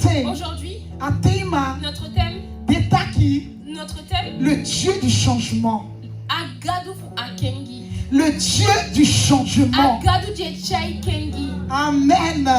Aujourd'hui, notre thème, le Dieu du changement. Agadu Akengi. Le Dieu du changement. Agadu Jechai Kengi. Amen.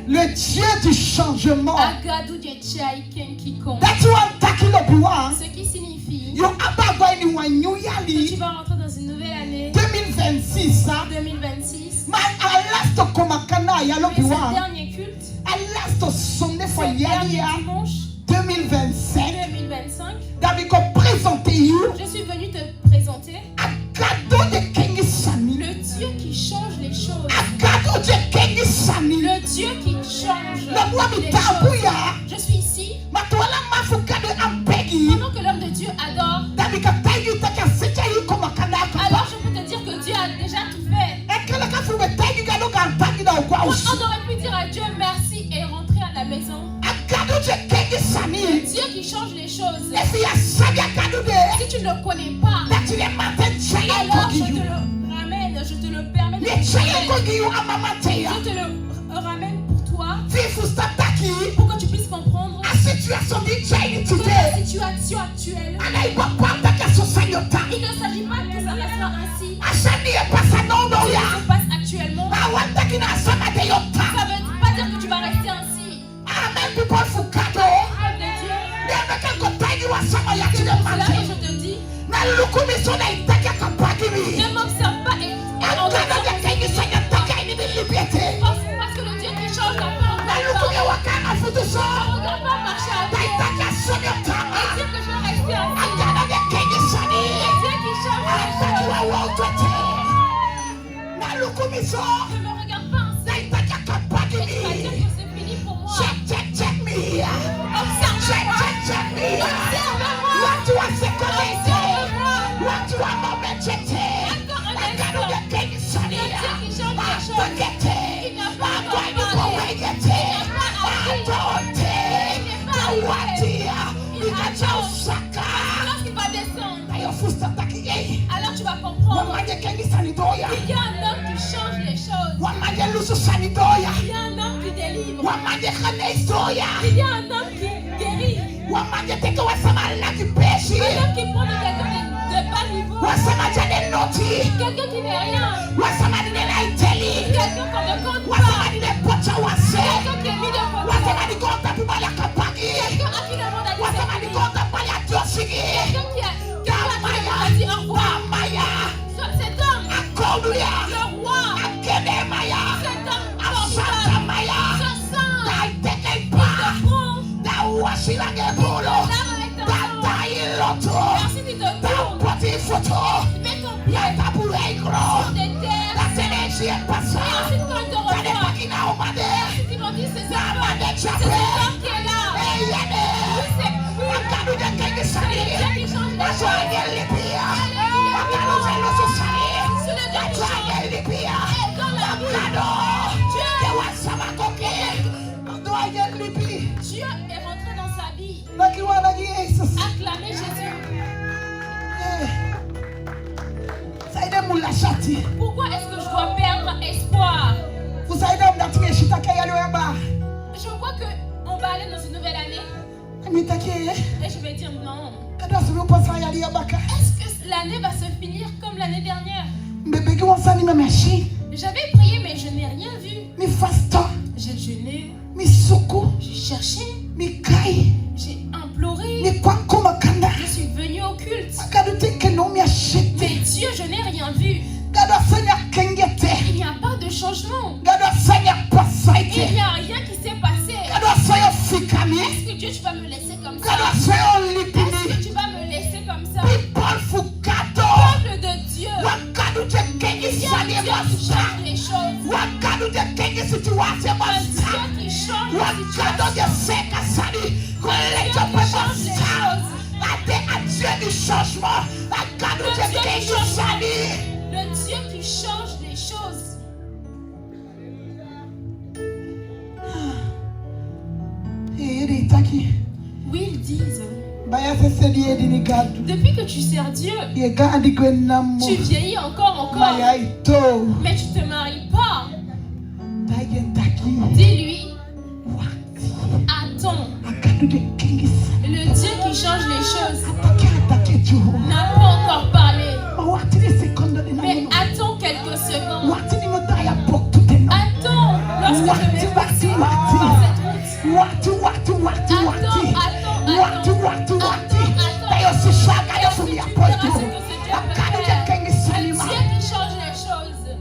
Le Dieu du changement. Agadu Jechai Kengi Kong. That's what I'm Ce qui signifie Yo ababa ni wa new que tu yali vas rentrer dans une nouvelle année 2026 hein. 2026. Ma alasto komakana ya Mais lobiwa. ce dernier culte, Alasto sonne ce fo yali dernier ya dimanche 2025. 2025, David ko présenter you je suis venue te présenter a cadeau de Kengi Sami. le Dieu qui change les choses. A cadeau de Kengi Sami. Le Dieu qui change Le moi mi les tabu choses. ya. Je suis ici Matola mafuka de ampegi. pendant que l'homme de Dieu adore. David ka tayi ta ka secha yi komakana Alors ka. je peux te dire que Dieu a déjà tout fait. Ekele ka fu be tayi ga no ka tagi da kwa On usu. aurait pu dire à Dieu merci et rentrer à la maison. A cadeau de Kengi Le Sami. Dieu qui change les choses. If you sabi a cadeau de Si tu ne le connais pas, that you matter chaye alors je kogi te you. le ramène, je te le permets de Le chaye te kogi you amamate ya. Je te le ramène pour toi, Fifu stataki. pour que tu puisses comprendre A situation di chaye que la today. situation actuelle, Ana iba panda ka society. il ne s'agit pas que ça restera ainsi. Ashani e pasa no no Ce qui ya. se passe actuellement, Awanda kina asama de yota. ça ne veut pas dire que tu vas rester ainsi. Amen people fukado. Peuple de Dieu, Nebe ka kotayi wa sama ya c'est tine pour cela que mate. je te dis, Na lukumi so na itaka ka pagi mi. ne m'observe pas et Akana de kengi sanya taka ini di liberté. parce que le Dieu qui change la paix en Na lukumi toi, wakana futu so. ne regarde pas marcher à Ta toi itaka sonya et tama. dire que je vais rester ainsi. Akana de kengi sani. Le Dieu qui change les Ataki choses, wa wotote. Na lukumi so. ne me regarde pas ainsi. Na itaka ka pagi Et tu vas dire mi. que c'est fini pour moi. Check me here. Observe-moi. Check me here. Watu wasekolete. Watu wa momechete. Akano de kengi sani ya. Atokete. Akwani kowegete. Atote. Kawatia. Ikacha usaka. Lorsqu'il va descendre, Ayo fusta taki ye. alors tu vas comprendre. Wamaje kengi sani doya. Il y a un homme qui change les choses. Wamaje lusu sani doya. Il y a un homme qui délivre. Wamaje khane doya. Il y a un homme qui guérit. Wamaje teke wasama laki peshi. Un homme qui prend de quelqu'un de bas niveau. Wasama jane noti. Quelqu'un qui n'est rien. Wasama dine na iteli. Quelqu'un qu'on ne compte Wasama pas. dine pocha wase. Quelqu'un qui est mis de côté. Wasama di konta pibala kapagi. Quelqu'un à qui le monde a dit Wasama c'est di fini. konta paya josigi. Quelqu'un qui a qui a dit au revoir. Maya. Cet homme, Akoduya. le roi, Akene maya. cet homme Asanta formidable, maya. ce saint, Da iteke qui pa. te prend, Da wasilange bolo. lave avec ton Da sang. tailoto. Et ensuite il te Da tourne, poti foto. met ton Ya pied tabule sur igro. des terres. La teneji e Et pasa. ensuite quand il te Tane revoit, pakina omade. ils vont dire c'est cet Amade homme, c'est chape. cet homme qui est là. Eyene. Oui, c'est oui. Akadu de kengi C'est sani. le Dieu qui change les Waso choses. ege lipia. Alléluia. Akadu de loso sani. C'est le Dieu qui Waso change. ege lipia. Et dans la vie, Akado. Dieu, Ye wasama koke. Ado ege lipi. Dieu est rentré dans sa vie. Naki wana Jesus. Acclamez Jésus. Saide mulashati. Pourquoi est-ce que je dois perdre espoir? Usaide mdatie shitake yalo yaba. Je vois qu'on va aller dans une nouvelle année Amitake. et je vais dire non. Kada sulu pasa yali yabaka. Est-ce que l'année va se finir comme l'année dernière? Mbebeki wansani memeshi. J'avais prié mais je n'ai rien vu. Mi fasta. J'ai jeûné, Mi suku. j'ai cherché, Mi kai. j'ai imploré. Mi kwanko makanda. Je suis venue au culte. Akadu teke no mi ashite. Mais Dieu, je n'ai rien vu. Gado sanya kengete. Il n'y a pas de changement. Gado sanya Il pasaite. n'y a rien qui s'est passé. Gado saya fikami. Est-ce que Dieu, tu vas me laisser comme Gado ça? saya Est-ce lipini. que tu vas me laisser comme ça? People fukato. Peuple de Dieu, Wakadu teke il y a un sani Dieu qui masa. change les choses. Wakadu teke situation Un masa. Dieu qui change les Wakadu de situations. seka sani. Kolekto Dieu qui pe change les masa. choses. Ate a Dieu du changement. Wakadu Le Dieu qui teke change. sani. Le Dieu qui change les choses. Ere itaki. Oui, ils disent. Baya sese di edini gadu. Depuis que tu sers Dieu, Ye gadi gwenamo. tu vieillis encore. Maya ito. Mais tu te maries pas. Tagen taki. Dis-lui, Wati. entend. akadudekingisa Le Dieu qui change les choses atake Jehova n'a pas encore parlé. watini sekondo de Mais namuno attends quelques secondes. watini notaya bokute no Attends lorsque je vais passer par cette route. watu Attends. dayo sishaka Et yo ensuite, fumi tu verras ce apoyo que ce Dieu peut akadudekingisa faire. Le nima Dieu qui change les choses.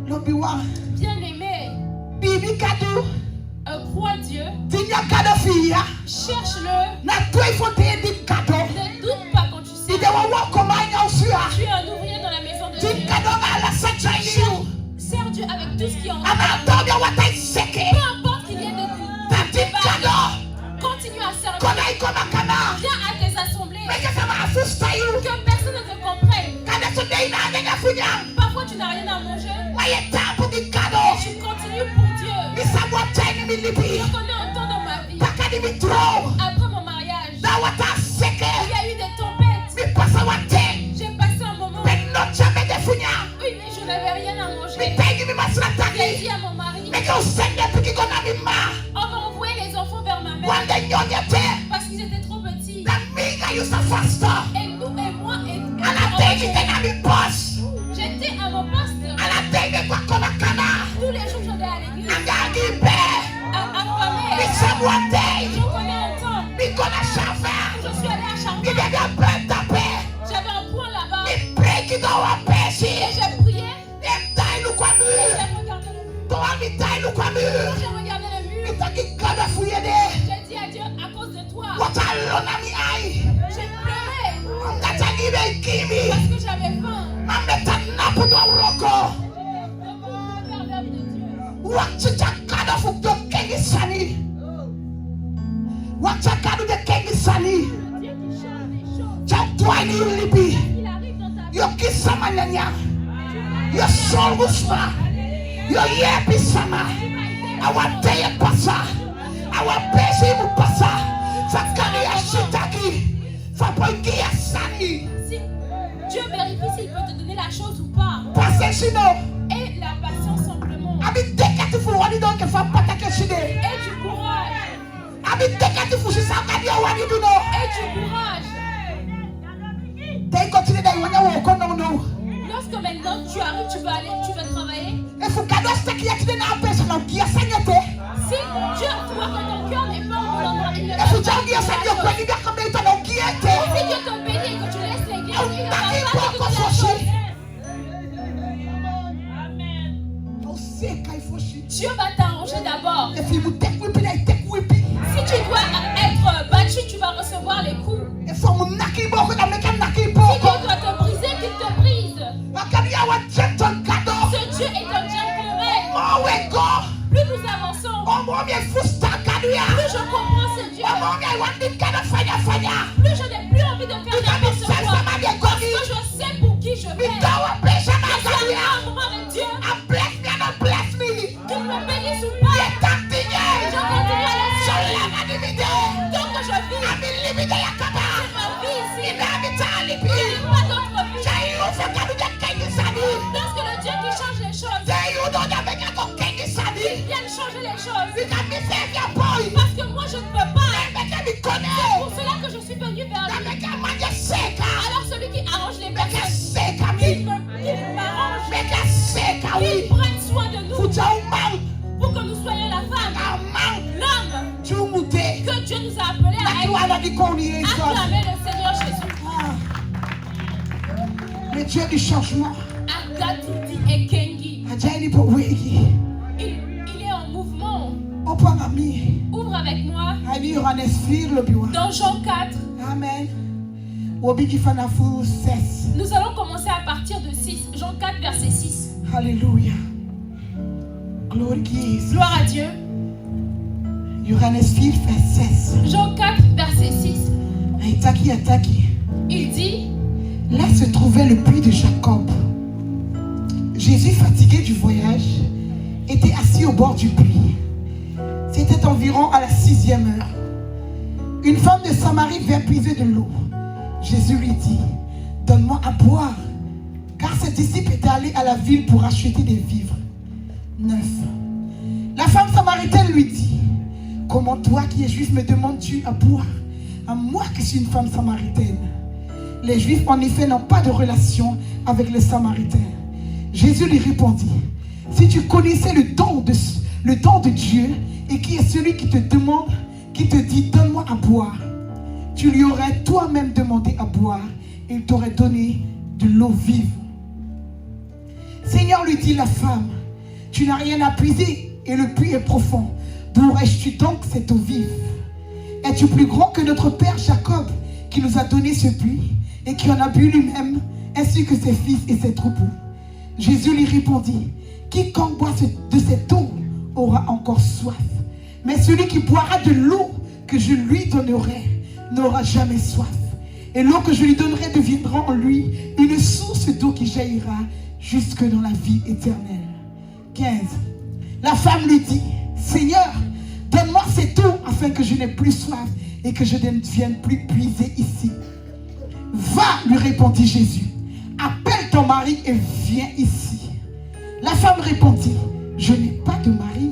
lobiwa Bien-aimé, bibi kadu crois Dieu. tinya kado fiya Cherche-le. na toi il faut te di kado Ne doute pas quand tu sais. ide wawo komanya usua Tu es un ouvrier dans la maison de ti Dieu. kado ala sachaini Sers Dieu avec tout ce qui est en toi. anatobia watai seke Peu importe qu'il y ait de tati kado continue à servir. kona ikoma kana Viens à tes assemblées. meke sama asusta yu Que personne ne te comprenne. kada sudai na nega funya Parfois tu n'as rien à manger. waye tabu di kado Et tu continues pour Dieu. isabwa tani milipi Je connais un temps dans ma vie. pakadi mitro Après mon mariage, da wata seke il y a eu des tempêtes. mi pasa wate J'ai passé un moment. benno chame de funya Oui, mais je n'avais rien à mi manger. tagi mi masra J'ai tagi dit à mon mari, meke usende piki kona mi ma on va envoyer les enfants vers ma mère wande nyonyete parce qu'ils étaient trop petits. na miga yusa fasta Et nous et moi et ala tagi tena mi boss j'étais à mon poste. ala tagi kwa kona kana Tous les jours, j'allais à l'église. angagi be Affamée. mi sabwa Je tei connais un temps mi kona où shafa je suis allée à mi Charbon. dega planta pe J'avais un point là-bas. mi breaki do wa Et pesi j'ai prié. em tai lu kwa Et mu j'ai regardé le mur. to wa mi tai lu kwa mu Quand j'ai regardé le mi mur, tagi kada fuyede j'ai dit à Dieu, à cause de toi, wata lona mi ai j'ai pleuré ngatagi be kimi parce que j'avais faim. ambe tanapu do roko Le pervers de Dieu. wachicha kada fu do kengi sani wacha kada de kengi sani Le Dieu qui change les choses. cha twani libi Il arrive dans ta vie. yo kisama nyanya yo solgusma yo yepi sama awateye pasa awapesi mu pasa fakari ya shitaki fapoiki ya sani Si Dieu vérifie s'il peut te donner la chose ou pas. pase shino Et la patience simplement. abi dekati fu wani do ke fa patake shide Et du courage. abi dekati fu shisa kadi wani do no Et du courage. dai continue dai wanya wo ko no no Lorsque maintenant tu arrives, tu vas travailler. e fu kado staki ya tide na pesa na kia sanyete Si Dieu voit que ton cœur n'est pas au bon endroit, il ne e va fu pas jangi ya te sanyo donner ko la ni chose. ga kambe to no kiete Si Dieu te bénit et que tu laisses l'église, il ne va Taki pas ko te ko donner la foshi chose. o se kai foshi Dieu va t'arranger d'abord. e fi mu tekwipi na tekwipi Si tu dois être battu, tu vas recevoir les coups. e fo mu naki boko na meka naki Si boko Dieu doit te briser, qu'il te brise. akadi ya wa gentle kado Ce Dieu est un gentleman. o we go Plus nous avançons, o mo mi fusta kado ya plus je comprends ce Dieu. o mo mi wa ndi kado fanya fanya Plus je n'ai plus envie de faire Ika mi n'importe quoi. sensa ma de Parce gogi que je sais pour qui je mi vais. dawa pressure na Je suis kado arrivé ya à un moment avec Dieu, a bless me no bless me qu'il me bénisse ou ye pas. tantinye Je continue à le so faire. la ma di mi de Tant que je vis, a mi limite ya kaba ma vie ici, ina mi tali il pi n'y a pas d'autre vie. Jai u fe kado de kengi sani Lorsque le Dieu qui change les choses, Jai u do da meka ko kengi sani il vient changer les choses. Ika mi se vya boy Parce que moi je ne peux pas. Meka mi kone C'est pour cela que je suis venu vers Da lui. meka manje seka Alors celui qui arrange les Meka personnes, seka qu'il mi m'arrange, Meka seka qu'il wi prenne soin de nous Fuja umang pour que nous soyons la femme, Amang l'homme Jumute que Dieu nous a appelés à Naki être. wana di koni Jesus Acclamez le Seigneur Jésus. Le Dieu du changement Agatuti Ekengi. Ajaili po wegi Il est en mouvement. Opanga mi Ouvre avec moi Ani Yohanes fir le biwa dans Jean 4. Amen Wobi kifana fu ses Nous allons commencer à partir de 6. Jean 4, verset 6. Hallelujah Glory Jesus Gloire à Dieu. Yohanes fir fait 16 Jean 4, verset 6. Aitaki ataki Il dit, Là se trouvait le puits de Jacob. Jésus, fatigué du voyage, était assis au bord du puits. C'était environ à la 6e heure. Une femme de Samarie vint puiser de l'eau. Jésus lui dit, donne-moi à boire, car ses disciples étaient allés à la ville pour acheter des vivres. 9. La femme samaritaine lui dit, Comment toi qui es juif me demandes-tu à boire? À moi qui suis une femme samaritaine. Les juifs en effet n'ont pas de relation avec les samaritains. Jésus lui répondit, si tu connaissais le don de Dieu et qui est celui qui te demande, qui te dit donne-moi à boire, tu lui aurais toi-même demandé à boire et il t'aurait donné de l'eau vive. Seigneur, lui dit la femme, tu n'as rien à puiser et le puits est profond. D'où aurais-tu donc cette eau vive? Es-tu plus grand que notre père Jacob qui nous a donné ce puits et qui en a bu lui-même ainsi que ses fils et ses troupeaux? Jésus lui répondit, quiconque boit de cette eau aura encore soif. Mais celui qui boira de l'eau que je lui donnerai n'aura jamais soif. Et l'eau que je lui donnerai deviendra en lui une source d'eau qui jaillira jusque dans la vie éternelle. 15. La femme lui dit, Seigneur, donne-moi cette eau afin que je n'ai plus soif et que je ne vienne plus puiser ici. Va, lui répondit Jésus, appelle ton mari et viens ici. La femme répondit, je n'ai pas de mari.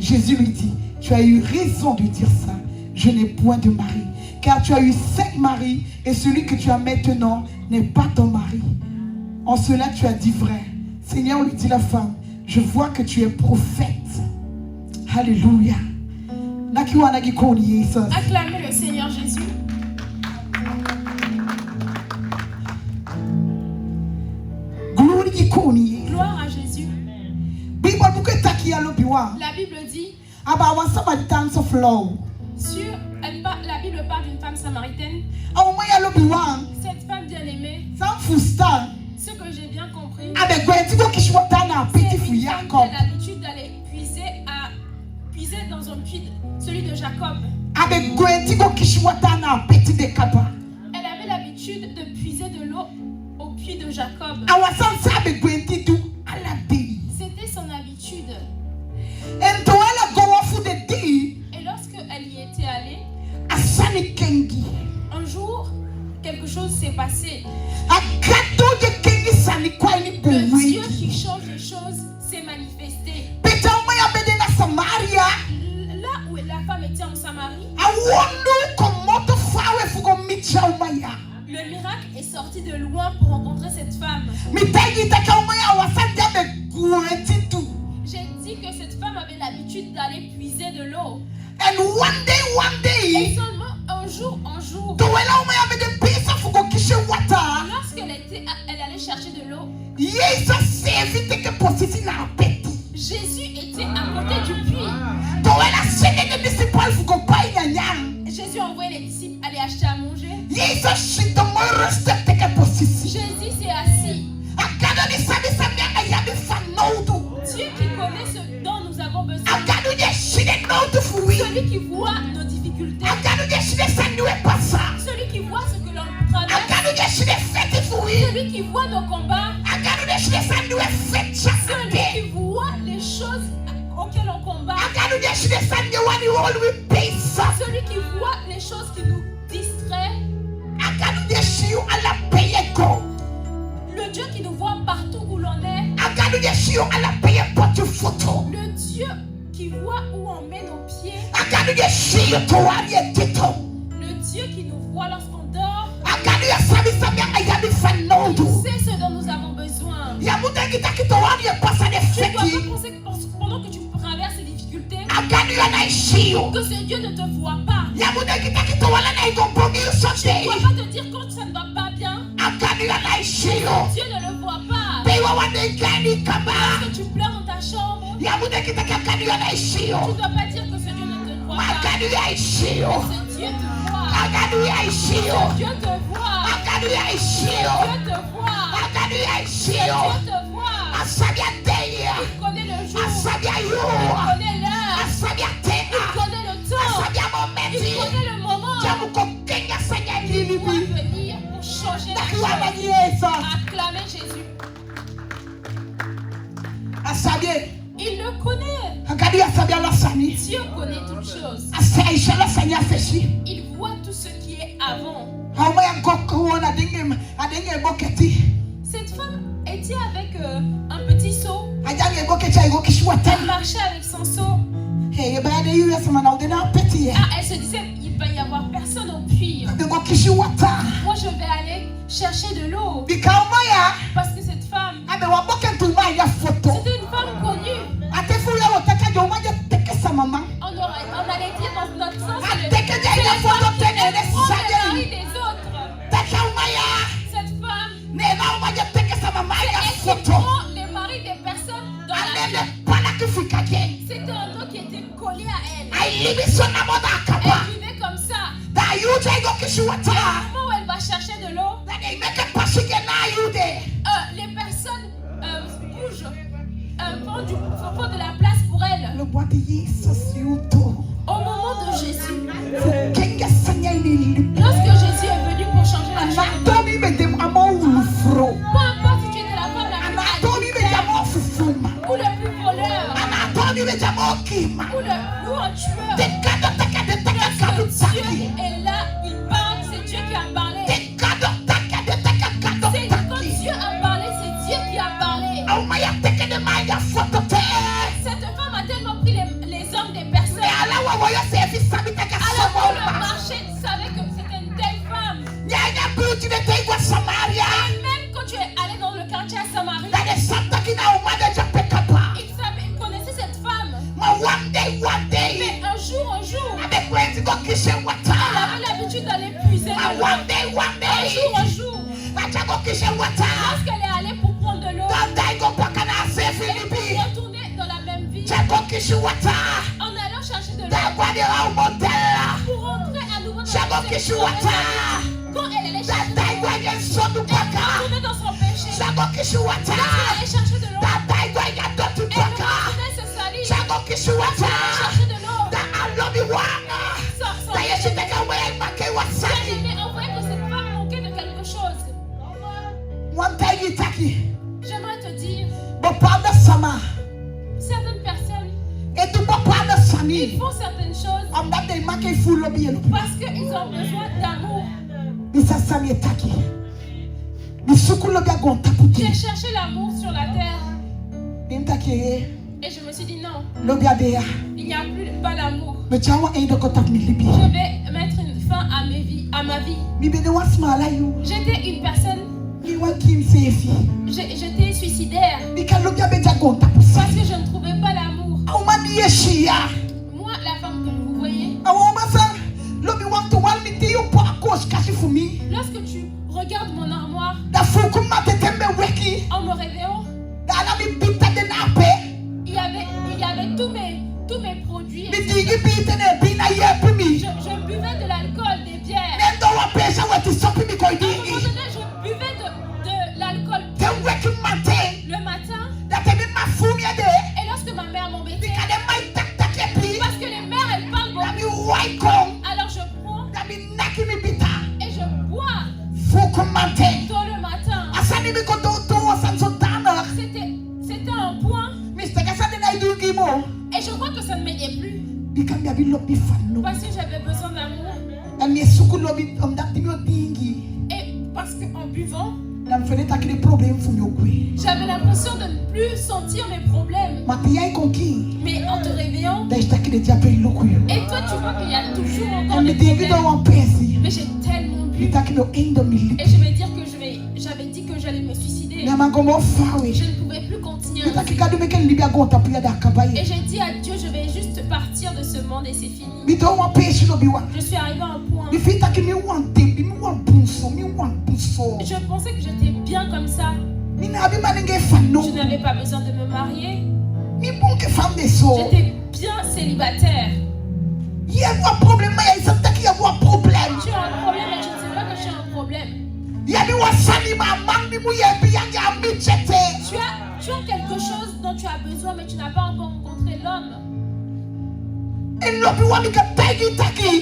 Jésus lui dit, tu as eu raison de dire ça, je n'ai point de mari. Car tu as eu 5 maris et celui que tu as maintenant n'est pas ton mari. En cela tu as dit vrai. Seigneur, lui dit la femme, je vois que tu es prophète. Alléluia. Acclamez le Seigneur Jésus. Gloire à Jésus. La Bible dit la Bible parle d'une femme samaritaine. Cette femme bien-aimée, ce que j'ai bien compris, c'est une femme qui a l'habitude d'aller puiser dans un puits, celui de Jacob. Elle avait l'habitude de puiser de l'eau au puits de Jacob. C'était son habitude. Et lorsque elle y était allée, un jour, quelque chose s'est passé. Le Dieu qui change les choses s'est manifesté. Là où la femme était en Samarie, le miracle est sorti de loin pour rencontrer cette femme. J'ai dit que cette femme avait l'habitude d'aller puiser de l'eau. Et seulement un jour, lorsqu'elle allait chercher de l'eau, Jésus était à côté du puits. Jésus a envoyé les disciples aller acheter à manger. Jésus s'est assis. Dieu qui connaît ce dont nous avons besoin. Celui qui voit nos difficultés. Celui qui voit ce que l'on traverse. Celui qui voit nos combats. Celui qui voit les choses auxquelles on combat. Celui qui voit les choses qui nous distraient. Le Dieu qui nous voit partout où l'on est. Le Dieu qui voit où on met nos pieds. Le Dieu qui nous voit lorsqu'on dort. Il sait ce dont nous avons besoin. Tu ne dois pas penser que pendant que tu traverses ces difficultés, que ce Dieu ne te voit pas. Tu ne dois pas te dire quand ça ne va pas bien. Dieu ne le voit pas. Lorsque tu pleures dans ta chambre, tu ne dois pas dire que ce Dieu ne te voit pas. Mais ce Dieu te voit. Ce Dieu te voit. Ce Dieu te voit. Ce Dieu te voit. Il connaît le jour. Il connaît l'heure. Il connaît le temps. Il connaît le moment. Il doit venir pour changer la chose. Acclamer Jésus. Il le connaît. Dieu connaît toutes choses. Il voit tout ce qui est avant. Cette femme était avec un petit seau. Elle marchait avec son seau. elle se disait il va y avoir personne au puits. Moi je vais aller chercher de l'eau. Parce que cette femme, c'était une femme connue. On allait dire dans notre sens c'est les femmes qui prennent le mari des autres. Cette femme, elle prend les maris des personnes dans la vie. C'était un nom qui était collé à elle. Elle vivait comme ça. Au moment où elle va chercher de l'eau, les personnes bougent, font de la place pour elle. Au moment de Jésus, lorsque Jésus est venu pour changer la chose, peu importe si tu étais la femme la plus ou le plus voleur, ou un tueur, Dieu est là, il parle, c'est Dieu qui a parlé. Quand Dieu a parlé, c'est Dieu qui a parlé. Cette femme a tellement pris les hommes des personnes. Alors que le marché savait que c'était une telle femme. Et même quand tu es allé dans le quartier à Samarie, il connaissait cette femme. Mais un jour, elle avait l'habitude d'aller puiser de l'eau. Un jour, lorsqu'elle est allée pour prendre de l'eau, et pour retourner dans la même ville, en allant chercher de l'eau, pour rentrer à nouveau dans la même ville, quand elle allait chercher de l'eau, elle retournait dans son péché. Lorsqu'elle allait chercher de l'eau, elle retournait se salir. Lorsqu'elle allait chercher de l'eau, bien-aimé, on voyait que cette femme manquait de quelque chose. J'aimerais te dire, certaines personnes, ils font certaines choses parce qu'ils ont besoin d'amour. J'ai cherché l'amour sur la terre et je me suis dit non, il n'y a plus pas l'amour. Je vais mettre une fin à ma vie. J'étais une personne, j'étais suicidaire parce que je ne trouvais pas l'amour. Moi, la femme que vous voyez, lorsque tu regardes mon armoire en me réveillant, il y avait tous mes produits. Je buvais de l'alcool, des bières. À un moment donné, je buvais de l'alcool le matin. Et lorsque ma mère m'embêtait, parce que les mères elles parlent beaucoup, alors je prends et je bois tôt le matin. C'était un point. Et je crois que ça ne m'aidait plus. Parce que j'avais besoin d'amour. Et parce qu'en buvant, j'avais l'impression de ne plus sentir mes problèmes. Mais en te réveillant, et toi tu vois qu'il y a toujours encore des problèmes. Mais j'ai tellement bu. Et je vais dire que j'avais dit que j'allais me suicider. Je ne pouvais plus continuer. Et j'ai dit à Dieu, je vais juste partir de ce monde et c'est fini. Je suis arrivé à un point. Je pensais que j'étais bien comme ça. Je n'avais pas besoin de me marier. J'étais bien célibataire. Tu as un problème et je ne sais pas que tu as un problème. Tu as quelque chose dont tu as besoin mais tu n'as pas encore rencontré l'homme.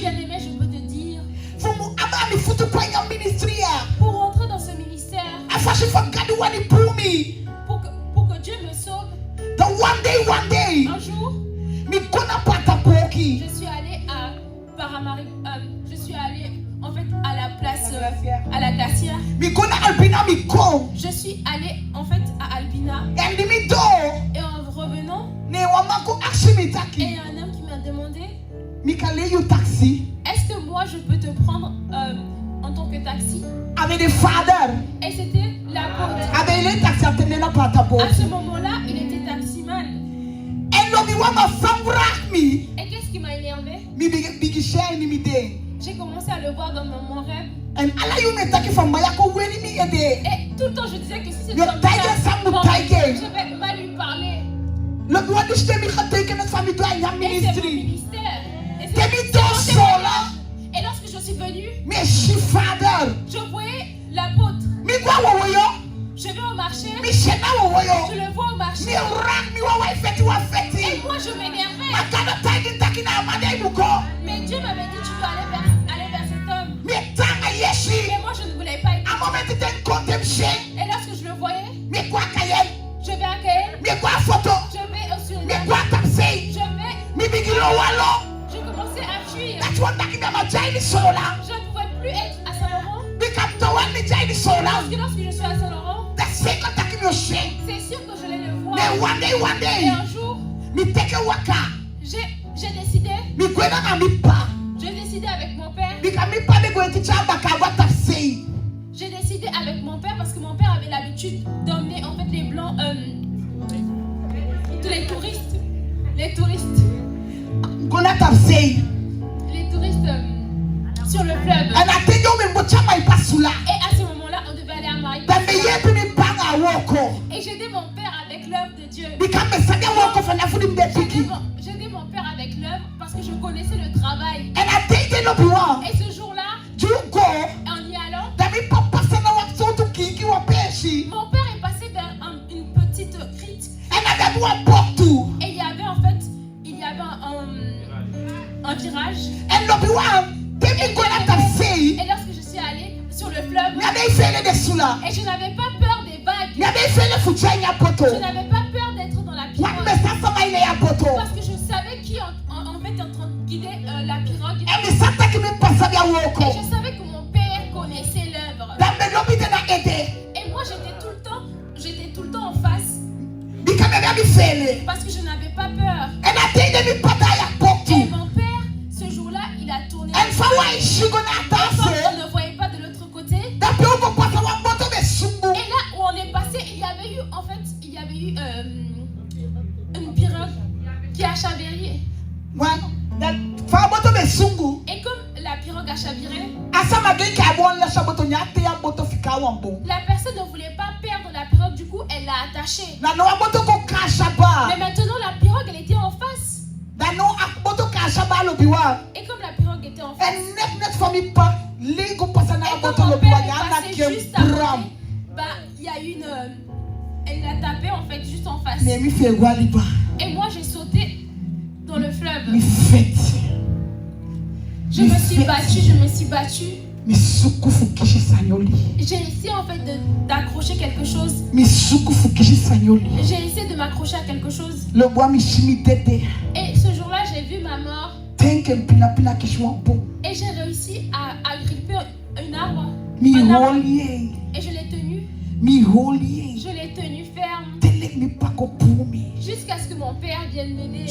Bien-aimé, je peux te dire, pour rentrer dans ce ministère, pour que Dieu me sauve, un jour, je suis allée à Paramari, je suis allée en fait à la place à la glacière. Je suis allée en fait à Albina. Et en revenant, et il y a un homme qui m'a demandé, taxi. est-ce que moi je peux te prendre en tant que taxi? Avec des fathers. Et c'était l'apôtre. Avec les taxis À ce moment-là, il était taximan. Et qu'est-ce qui m'a énervé? J'ai commencé à le voir dans mon rêve. Et tout le temps je disais que si c'était comme ça, je vais mal lui parler. Et c'est mon ministère. Et lorsque je suis venue, je voyais l'apôtre. Je vais au marché. Je le vois au marché. Et moi je m'énervais. Mais Dieu m'avait dit tu dois aller vers cet homme. Mais moi je ne voulais pas écouter. Et lorsque je le voyais, je vais accueillir. Je vais au sur je commençais à fuir. Je ne pouvais plus être à Saint-Laurent. Parce que lorsque je suis à Saint-Laurent, c'est sûr que je vais le voir. Et un jour, j'ai décidé avec mon père. J'ai décidé avec mon père parce que mon père avait l'habitude d'emmener en fait les blancs, tous les touristes. Les touristes sur le fleuve. Et à ce moment-là, on devait aller à Marrakech. Et j'aidais mon père avec l'œuvre de Dieu. J'aidais mon père avec l'œuvre parce que je connaissais le travail. Et ce jour-là, en y allant, mon père est passé vers une petite crique. Et il y avait en fait, un virage. Et lorsque je suis allée sur le fleuve, et je n'avais pas peur des vagues. Je n'avais pas peur d'être dans la pirogue. Parce que je savais qui en fait est en train de guider la pirogue. Et je savais que mon père connaissait l'œuvre. Et moi j'étais tout le temps en face. Parce que je n'avais pas peur. Et mon père, ce jour-là, il a tourné. On ne voyait pas de l'autre côté. Et là où on est passé, il y avait eu une pirogue qui a chaviré. Et comme la pirogue a chaviré, la personne ne voulait pas perdre la pirogue, du coup elle l'a attachée. Mais maintenant la pirogue elle était en face. Et comme la pirogue était en face, et comme mon père est passé juste à côté, il y a eu elle l'a tapé en fait juste en face. Et moi j'ai sauté dans le fleuve. Je me suis battue. J'ai essayé en fait d'accrocher quelque chose. J'ai essayé de m'accrocher à quelque chose. Et ce jour-là, j'ai vu ma mort. Et j'ai réussi à gripper un arbre. Et je l'ai tenu. Je l'ai tenu ferme. Jusqu'à ce que mon père vienne m'aider.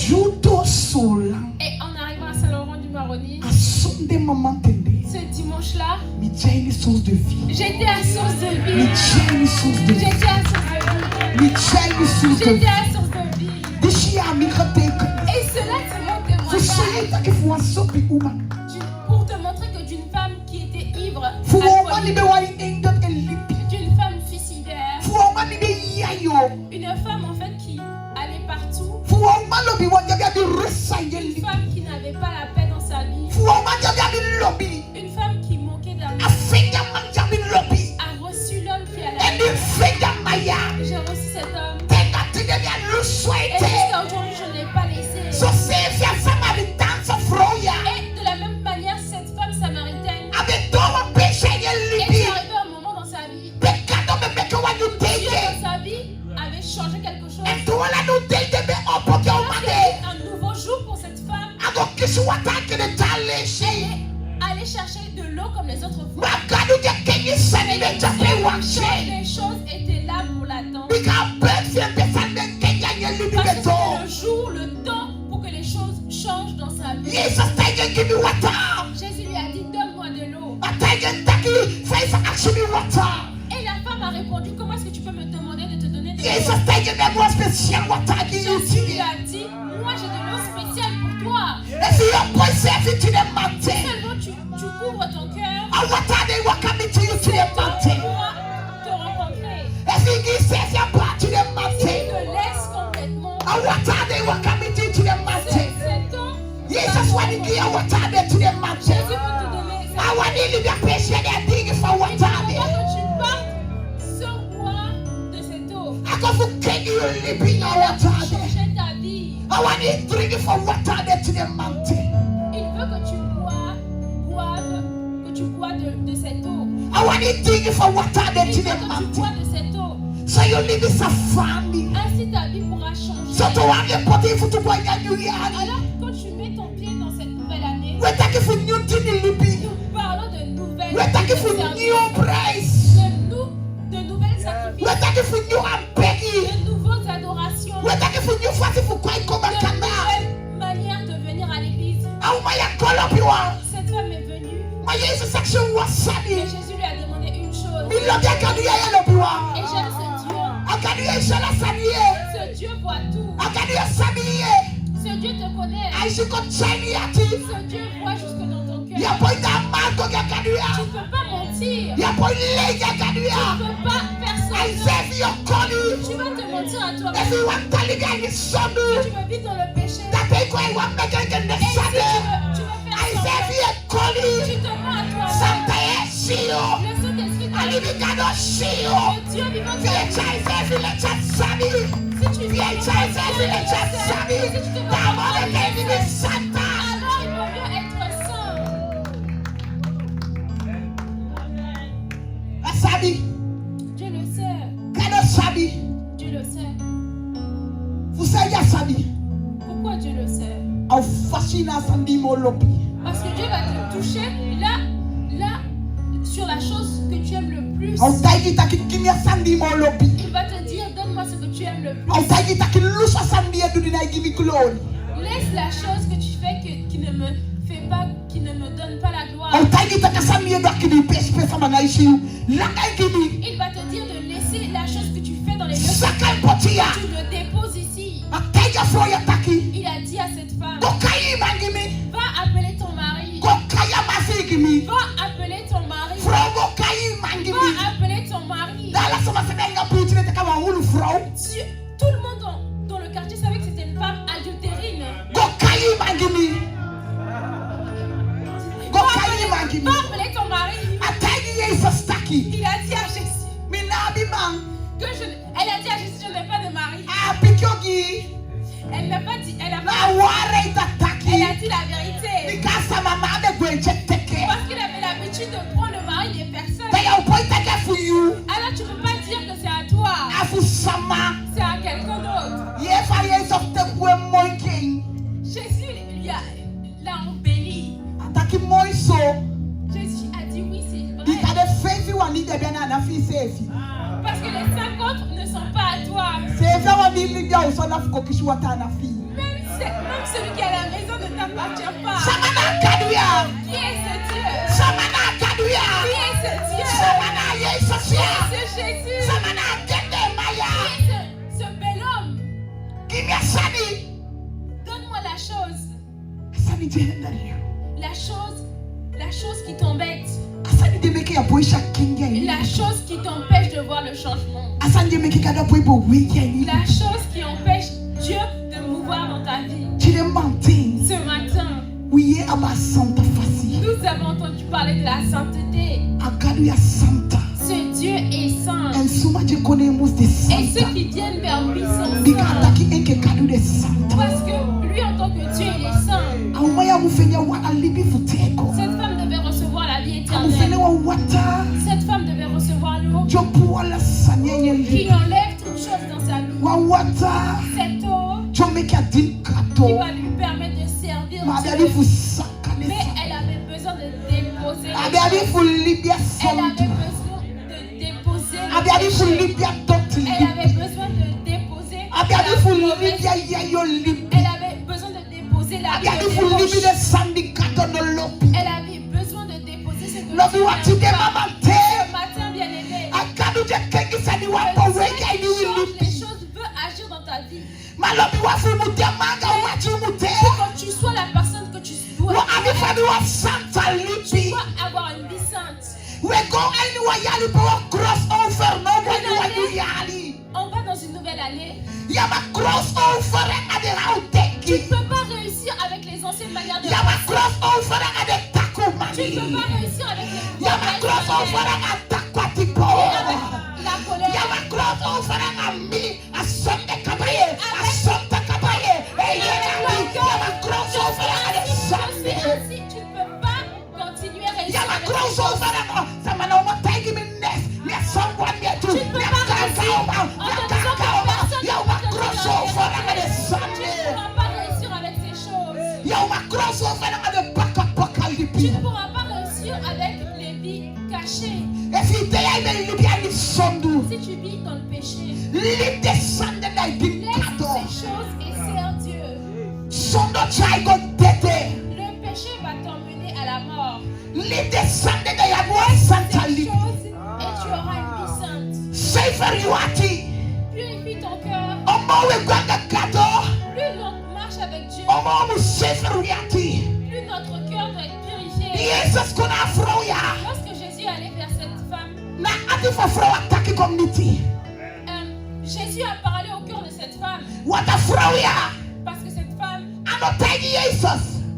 Et en arrivant à Saint-Laurent du Maroni, ce dimanche-là, j'étais à source de vie. J'étais à source de vie. Et cela c'est mon témoignage. Pour te montrer que d'une femme qui était ivre, d'une femme suicidaire, une femme en fait qui allait partout, une femme qui n'avait pas la paix dans sa vie, une femme qui manquait d'amour, a reçu l'homme qui allait. J'ai reçu cet homme. Et jusqu'à aujourd'hui, je ne l'ai pas laissé. Et de la même manière, cette femme samaritaine, et qui arrivait un moment dans sa vie, Dieu dans sa vie avait changé quelque chose. Un nouveau jour pour cette femme. Aller chercher de l'eau comme les autres fois. Les choses étaient là pour l'attendre. Parce que c'était le jour, le temps pour que les choses changent dans sa vie. Jésus lui a dit, donne-moi de l'eau. Et la femme a répondu, comment est-ce que tu peux me demander de te donner de l'eau? Jésus lui a dit, moi j'ai de l'eau spéciale pour toi. Seulement tu couvres ton cœur. C'est toi pour te rencontrer. Si tu le laisses complètement, Jésus va te donner ça. Il ne faut pas que tu partes sans boire de cette eau. Elle a changé ta vie. Il veut que tu bois de cette eau. Il veut que tu bois de cette eau. So you live in a family. Ainsi ta vie pourra changer. So to have your body for to buy a new year. Alors quand tu mets ton pied dans cette nouvelle année, we're talking for new thing in Libby. Nous parlons de nouvelles. We're talking for new price. De nouvelles sacrifices. We're talking for new begging. De nouvelles adorations. We're talking for new fasting for quite come back. De nouvelles manières de venir à l'église. Cette femme est venue. Et Jésus lui a demandé une chose. Et j'aime ce Dieu voit tout. Ce Dieu te connaît. Ce Dieu voit jusque dans ton cœur. Tu ne peux pas mentir. Tu ne peux pas faire ça. Tu vas te mentir à toi-même. Si tu veux vivre dans le péché. Et si tu veux faire ça, tu te mens à toi-même. Le Saint-Esprit le Dieu vivant de la vie. Si tu vis alors il vaut mieux être saint. Dieu le sait. Dieu le sait. Pourquoi Dieu le sait? Parce que Dieu va te toucher là, sur la chose que tu aimes le plus. Il va te dire, donne-moi ce que tu aimes le plus. Laisse la chose que tu fais qui ne me fait pas, qui ne me donne pas la gloire. Il va te dire de laisser la chose que tu fais dans les lieux. Tu le déposes ici. Il a dit à cette femme, va appeler ton mari. Va appeler ton mari. Va appeler ton mari. Tout le monde dans le quartier savait que c'était une femme adultérine. Va appeler ton mari. Il a dit à Jésus que elle a dit à Jésus, je n'ai pas de mari. Elle n'a pas dit, elle a dit la vérité. Parce qu'elle avait l'habitude de prendre le mari des personnes. Alors tu ne peux pas dire que c'est à toi. C'est à quelqu'un d'autre. Jésus l'a embelli. Jésus a dit oui, c'est vrai. Parce que les 50 ne sont pas à toi. Même celui qui est à la maison ne t'appartient pas. Qui est ce Dieu? Qui est ce Dieu? Qui est ce Jésus? Qui est ce bel homme? Donne-moi la chose. La chose qui t'embête. La chose qui t'empêche de voir le changement. La chose qui empêche Dieu de mouvoir dans ta vie. Ce matin, nous avons entendu parler de la sainteté. Ce Dieu est saint. Et ceux qui viennent vers lui sont saints. Parce que lui, en tant que Dieu, il est saint. Cette femme devait recevoir la vie éternelle. Cette femme devait recevoir l'eau qui enlève toute chose dans sa vie. Cette eau qui va lui permettre de servir Dieu. Mais elle avait besoin de déposer. Elle avait besoin de déposer. Elle avait besoin de déposer. Elle avait besoin de déposer la Elle avait besoin de déposer ce que Dieu lui a dit. Ce matin, bien-aimé, les choses veut agir dans ta vie. Quand tu sois la personne que tu dois être, tu dois avoir une vie sainte. On va dans une nouvelle allée. Tu ne peux pas réussir avec les anciennes manières de penser. Tu ne peux pas réussir avec les mauvaises manières. Avec la colère. Ainsi, tu ne peux pas continuer à réussir avec les choses. Tu ne peux pas réussir en te disant que personne ne peut te donner. Tu ne pourras pas réussir avec ces choses. Tu ne pourras pas réussir avec les vies cachées. Si tu vis dans le péché, laisse ces choses et sers Dieu. Le péché va t'emmener à la mort. Laisse ces choses et tu auras une vie sainte. Purifie ton cœur. Plus l'on marche avec Dieu, plus notre cœur doit être purifié. Lorsque Jésus allait vers cette femme, Jésus a parlé au cœur de cette femme. Parce que cette femme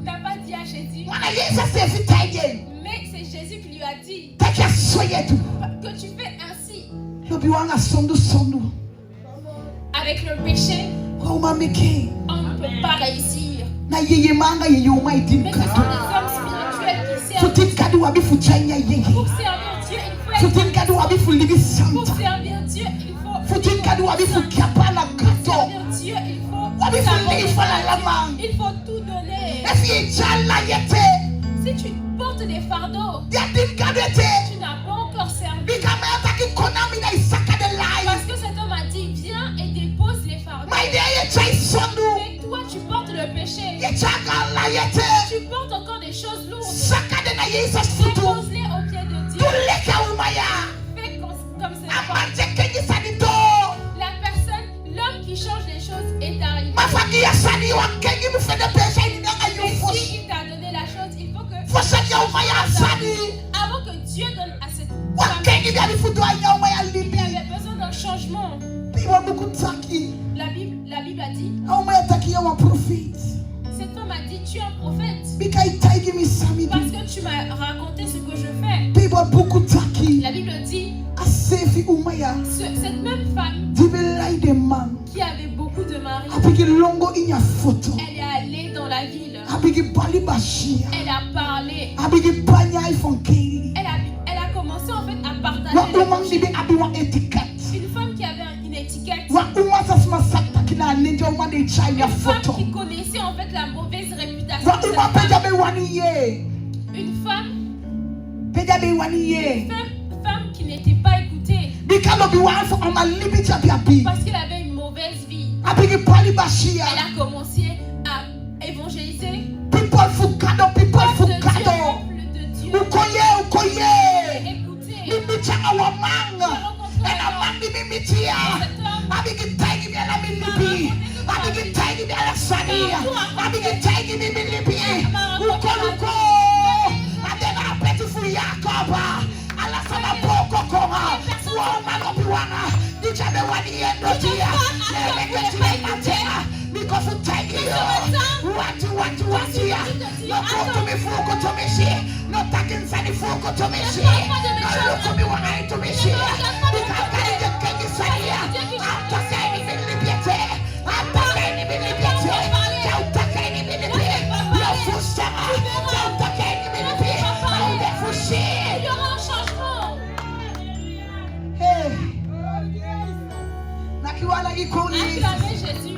n'a pas dit à Jésus, mais c'est Jésus qui lui a dit que tu fais ainsi. Avec le péché, on ne peut pas réussir. Mais ce sont des hommes spirituels qui servent. Pour servir Dieu, il faut être pour servir Dieu, il faut pour servir Dieu, il faut tout donner. Si tu portes des fardeaux, tu n'as pas encore servi. Parce que cet homme a dit, viens et dépose les fardeaux. Mais toi, tu portes le péché. Tu portes encore des choses lourdes. Dépose-les au pied de Dieu. Fais comme cette femme. La personne, l'homme qui change les choses est arrivé. Et si il t'a donné la chose, il faut que avant que Dieu donne à cette femme, il avait besoin d'un changement. La Bible a dit, cette femme a dit, tu es un prophète parce que tu m'as raconté ce que je fais. La Bible dit, cette même femme qui avait beaucoup de maris, elle est allée dans la ville. Elle a parlé. Elle a commencé en fait à partager l'évangile. Une femme qui avait une étiquette. Une femme qui connaissait en fait la mauvaise réputation de cette femme. Une femme qui n'était pas écoutée. Parce qu'elle avait une mauvaise vie. Elle a commencé à évangéliser. Peuple de Dieu. Acclamez Jésus.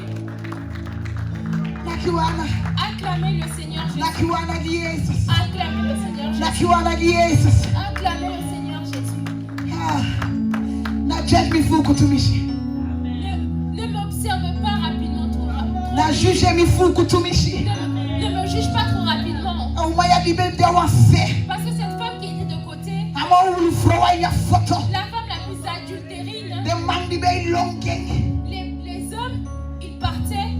Acclamez le Seigneur Jésus. Acclamez le Seigneur Jésus. Acclamez le Seigneur Jésus. Ne m'observe pas rapidement trop. Na juge mi fuku tumishi. Ne juge pas trop rapidement. Parce que cette femme qui était de côté, la femme la plus adultérine, les hommes, ils partaient.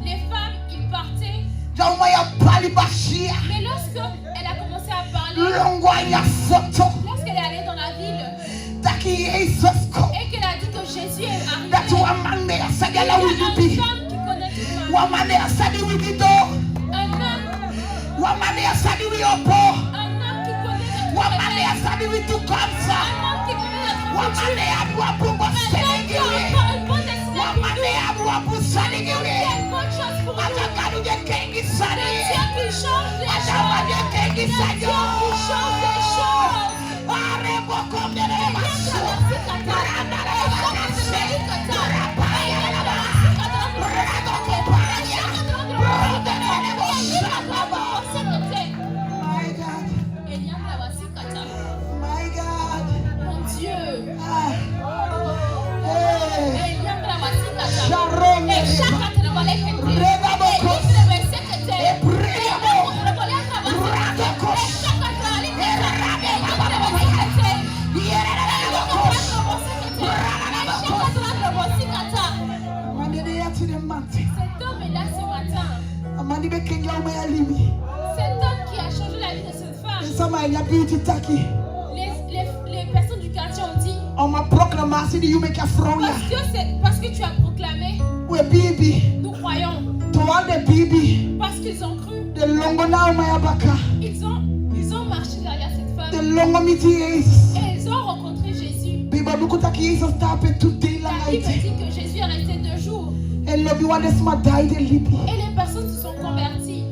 Les femmes, ils partaient. Mais lorsque elle a commencé à parler, lorsqu'elle est allée dans la ville et qu'elle a dit que Jésus est arrivé, il y a une femme qui connaît tout le monde. Un homme qui connaît tout le Cet homme est là ce matin. Cet homme qui a changé la vie de cette femme. Les personnes du quartier ont dit parce que tu as proclamé, nous croyons. Parce qu'ils ont cru. Ils ont marché derrière cette femme. Et ils ont rencontré Jésus. La Bible dit que Jésus est resté 2 jours. Et les personnes se sont converties.